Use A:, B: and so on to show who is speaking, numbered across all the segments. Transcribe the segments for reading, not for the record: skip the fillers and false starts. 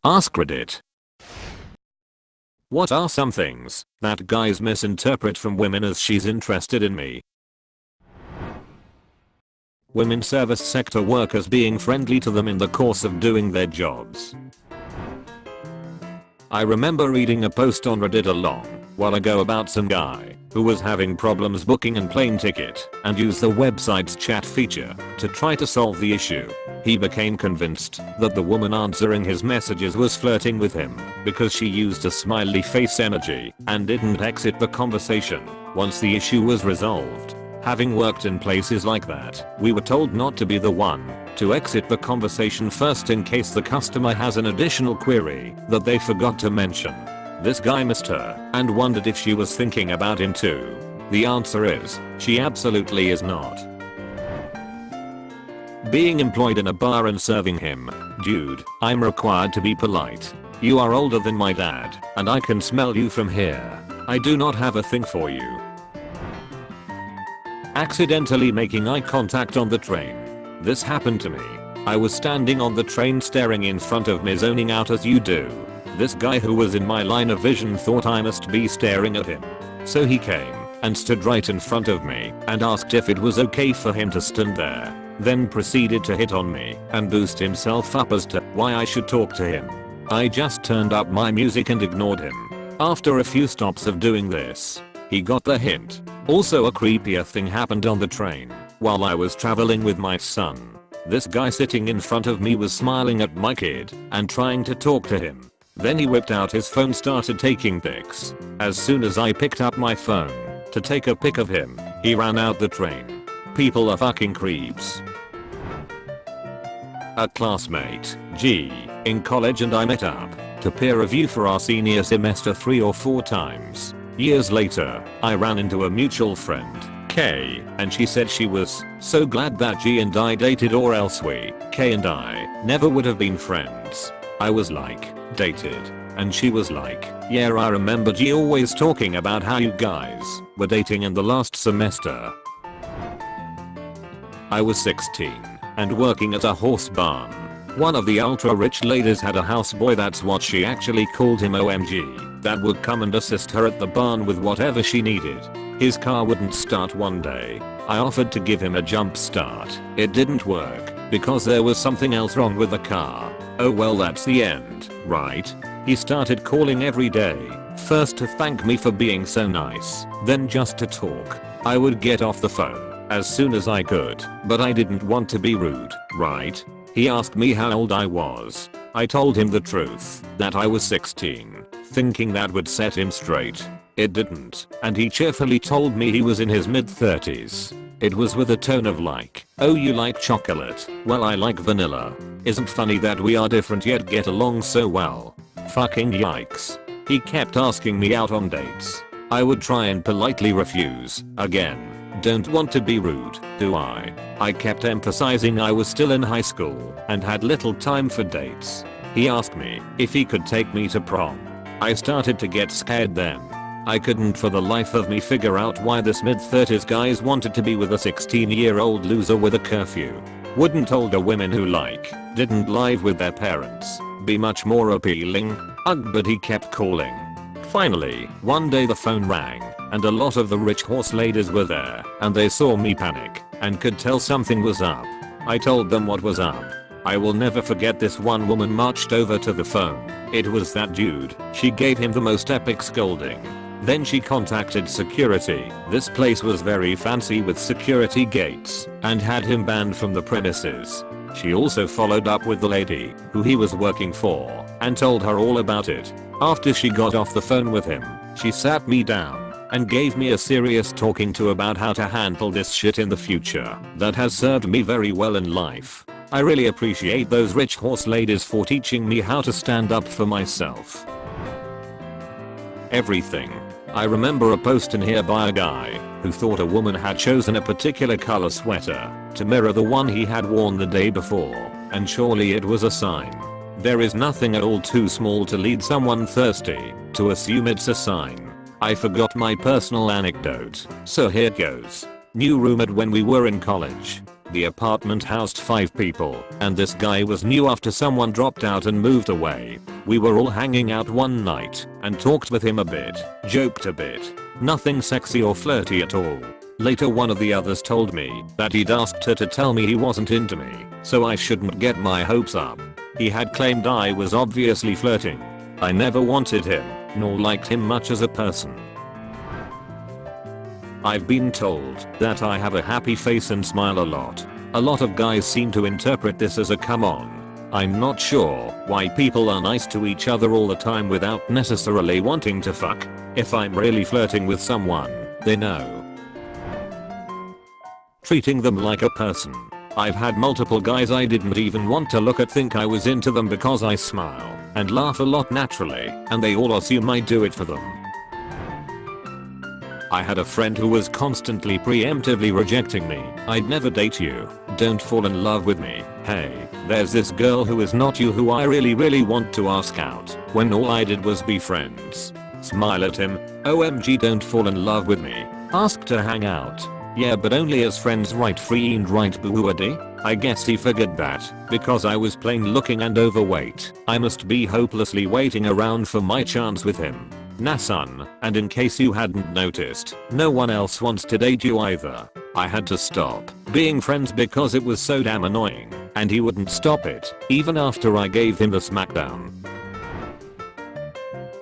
A: AskReddit. What are some things that guys misinterpret from women as she's interested in me? Women service sector workers being friendly to them in the course of doing their jobs. I remember reading a post on Reddit a long while ago about some guy who was having problems booking a plane ticket and used the website's chat feature to try to solve the issue. He became convinced that the woman answering his messages was flirting with him because she used a smiley face emoji and didn't exit the conversation once the issue was resolved. Having worked in places like that, we were told not to be the one to exit the conversation first in case the customer has an additional query that they forgot to mention. This guy missed her and wondered if she was thinking about him too. The answer is, she absolutely is not. Being employed in a bar and serving him. Dude, I'm required to be polite. You are older than my dad, and I can smell you from here. I do not have a thing for you. Accidentally making eye contact on the train. This happened to me. I was standing on the train staring in front of me, zoning out as you do. This guy who was in my line of vision thought I must be staring at him. So he came and stood right in front of me and asked if it was okay for him to stand there. Then proceeded to hit on me and boost himself up as to why I should talk to him. I just turned up my music and ignored him. After a few stops of doing this, he got the hint. Also, a creepier thing happened on the train while I was traveling with my son. This guy sitting in front of me was smiling at my kid and trying to talk to him. Then he whipped out his phone, started taking pics. As soon as I picked up my phone to take a pic of him, he ran out the train. People are fucking creeps. A classmate, G, in college and I met up to peer review for our senior semester 3 or 4 times. Years later, I ran into a mutual friend, K, and she said she was so glad that G and I dated or else we, K and I, never would have been friends. I was like, dated? And she was like, yeah, I remember G always talking about how you guys were dating in the last semester. I was 16 and working at a horse barn. One of the ultra rich ladies had a houseboy, that's what she actually called him, OMG, that would come and assist her at the barn with whatever she needed. His car wouldn't start one day. I offered to give him a jump start. It didn't work because there was something else wrong with the car. Oh well, that's the end, right? He started calling every day, first to thank me for being so nice, then just to talk. I would get off the phone as soon as I could, but I didn't want to be rude, right? He asked me how old I was. I told him the truth, that I was 16, thinking that would set him straight. It didn't, and he cheerfully told me he was in his mid-30s. It was with a tone of like, oh, you like chocolate? Well, I like vanilla. Isn't funny that we are different yet get along so well? Fucking yikes. He kept asking me out on dates. I would try and politely refuse. Again, don't want to be rude, do I? I kept emphasizing I was still in high school and had little time for dates. He asked me if he could take me to prom. I started to get scared then. I couldn't for the life of me figure out why this mid-30s guys wanted to be with a 16-year-old loser with a curfew. Wouldn't older women who didn't live with their parents be much more appealing? Ugh, but he kept calling. Finally, one day the phone rang and a lot of the rich horse ladies were there and they saw me panic and could tell something was up. I told them what was up. I will never forget this one woman marched over to the phone. It was that dude. She gave him the most epic scolding. Then she contacted security. This place was very fancy with security gates and had him banned from the premises. She also followed up with the lady who he was working for and told her all about it. After she got off the phone with him, she sat me down and gave me a serious talking to about how to handle this shit in the future that has served me very well in life. I really appreciate those rich horse ladies for teaching me how to stand up for myself. Everything. I remember a post in here by a guy who thought a woman had chosen a particular color sweater to mirror the one he had worn the day before, and surely it was a sign. There is nothing at all too small to lead someone thirsty to assume it's a sign. I forgot my personal anecdote, so here goes. New rumored when we were in college. The apartment housed 5 people, and this guy was new after someone dropped out and moved away. We were all hanging out one night and talked with him a bit, joked a bit. Nothing sexy or flirty at all. Later one of the others told me that he'd asked her to tell me he wasn't into me, so I shouldn't get my hopes up. He had claimed I was obviously flirting. I never wanted him, nor liked him much as a person. I've been told that I have a happy face and smile a lot. A lot of guys seem to interpret this as a come on. I'm not sure why people are nice to each other all the time without necessarily wanting to fuck. If I'm really flirting with someone, they know. Treating them like a person. I've had multiple guys I didn't even want to look at think I was into them because I smile and laugh a lot naturally, and they all assume I do it for them. I had a friend who was constantly preemptively rejecting me. I'd never date you. Don't fall in love with me. Hey, there's this girl who is not you who I really want to ask out, when all I did was be friends. Smile at him. OMG, don't fall in love with me. Ask to hang out. Yeah, but only as friends, right? Friend, right? Boo-hooady? I guess he figured that because I was plain looking and overweight, I must be hopelessly waiting around for my chance with him. Nah son, and in case you hadn't noticed, no one else wants to date you either. I had to stop being friends because it was so damn annoying, and he wouldn't stop it, even after I gave him the smackdown.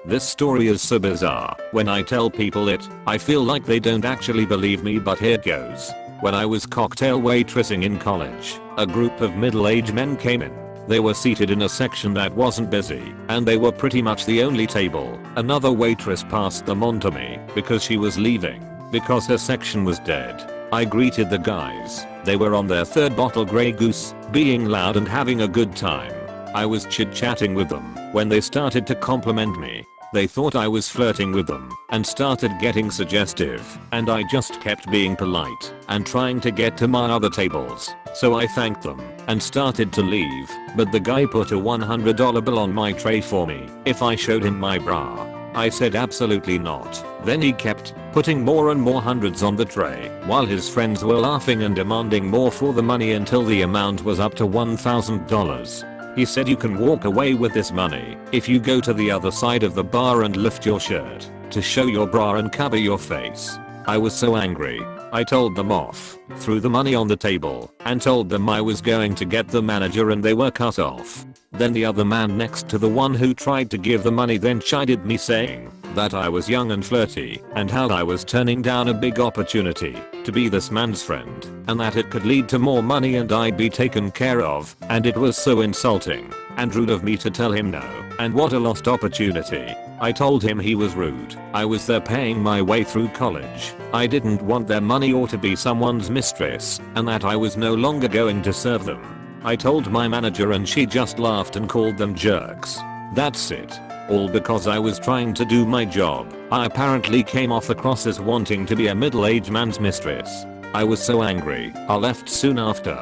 A: This story is so bizarre. When I tell people it, I feel like they don't actually believe me, but here goes. When I was cocktail waitressing in college, a group of middle-aged men came in. They were seated in a section that wasn't busy, and they were pretty much the only table. Another waitress passed them on to me because she was leaving, because her section was dead. I greeted the guys. They were on their 3rd bottle Grey Goose, being loud and having a good time. I was chit-chatting with them when they started to compliment me. They thought I was flirting with them and started getting suggestive, and I just kept being polite and trying to get to my other tables. So I thanked them and started to leave, but the guy put a $100 bill on my tray for me if I showed him my bra. I said absolutely not. Then he kept putting more and more hundreds on the tray while his friends were laughing and demanding more for the money until the amount was up to $1,000. He said you can walk away with this money if you go to the other side of the bar and lift your shirt to show your bra and cover your face. I was so angry. I told them off, threw the money on the table, and told them I was going to get the manager, and they were cut off. Then the other man next to the one who tried to give the money then chided me, saying that I was young and flirty and how I was turning down a big opportunity to be this man's friend, and that it could lead to more money and I'd be taken care of, and it was so insulting and rude of me to tell him no, and what a lost opportunity. I told him he was rude. I was there paying my way through college. I didn't want their money or to be someone's mistress, and that I was no longer going to serve them. I told my manager and she just laughed and called them jerks. That's it. All because I was trying to do my job. I apparently came off across as wanting to be a middle-aged man's mistress. I was so angry, I left soon after.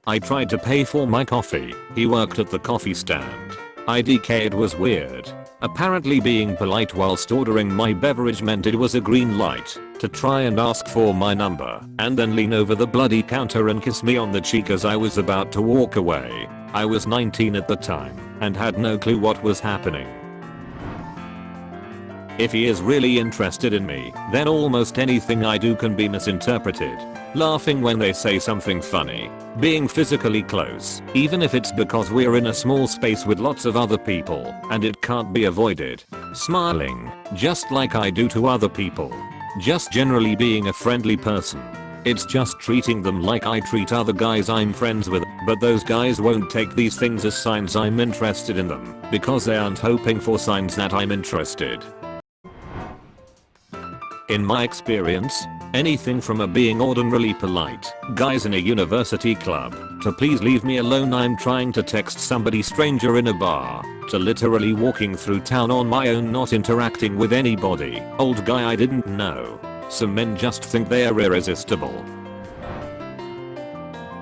A: I tried to pay for my coffee. He worked at the coffee stand. IDK, it was weird. Apparently being polite whilst ordering my beverage meant it was a green light to try and ask for my number and then lean over the bloody counter and kiss me on the cheek as I was about to walk away. I was 19 at the time and had no clue what was happening. If he is really interested in me, then almost anything I do can be misinterpreted. Laughing when they say something funny. Being physically close, even if it's because we're in a small space with lots of other people and it can't be avoided. Smiling, just like I do to other people. Just generally being a friendly person. It's just treating them like I treat other guys I'm friends with, but those guys won't take these things as signs I'm interested in them because they aren't hoping for signs that I'm interested. In my experience, anything from a being ordinarily polite guys in a university club to please leave me alone I'm trying to text somebody stranger in a bar to literally walking through town on my own not interacting with anybody, old guy I didn't know. Some men just think they are irresistible.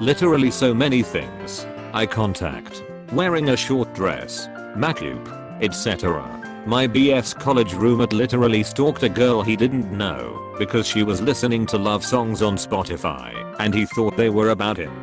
A: Literally so many things. Eye contact, wearing a short dress, makeup, etc. My BF's college roommate literally stalked a girl he didn't know because she was listening to love songs on Spotify and he thought they were about him.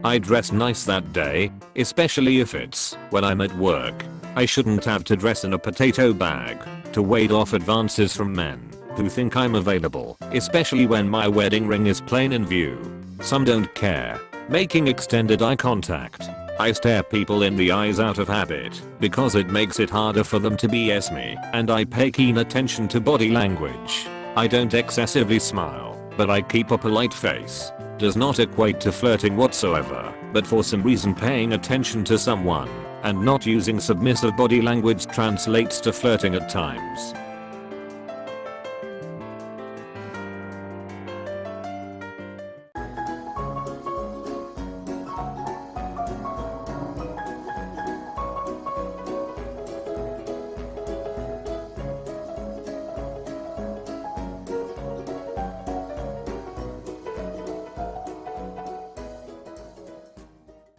A: I dress nice that day, especially if it's when I'm at work. I shouldn't have to dress in a potato bag to ward off advances from men who think I'm available, especially when my wedding ring is plain in view. Some don't care. Making extended eye contact. I stare people in the eyes out of habit because it makes it harder for them to BS me, and I pay keen attention to body language. I don't excessively smile, but I keep a polite face. Does not equate to flirting whatsoever, but for some reason paying attention to someone and not using submissive body language translates to flirting at times.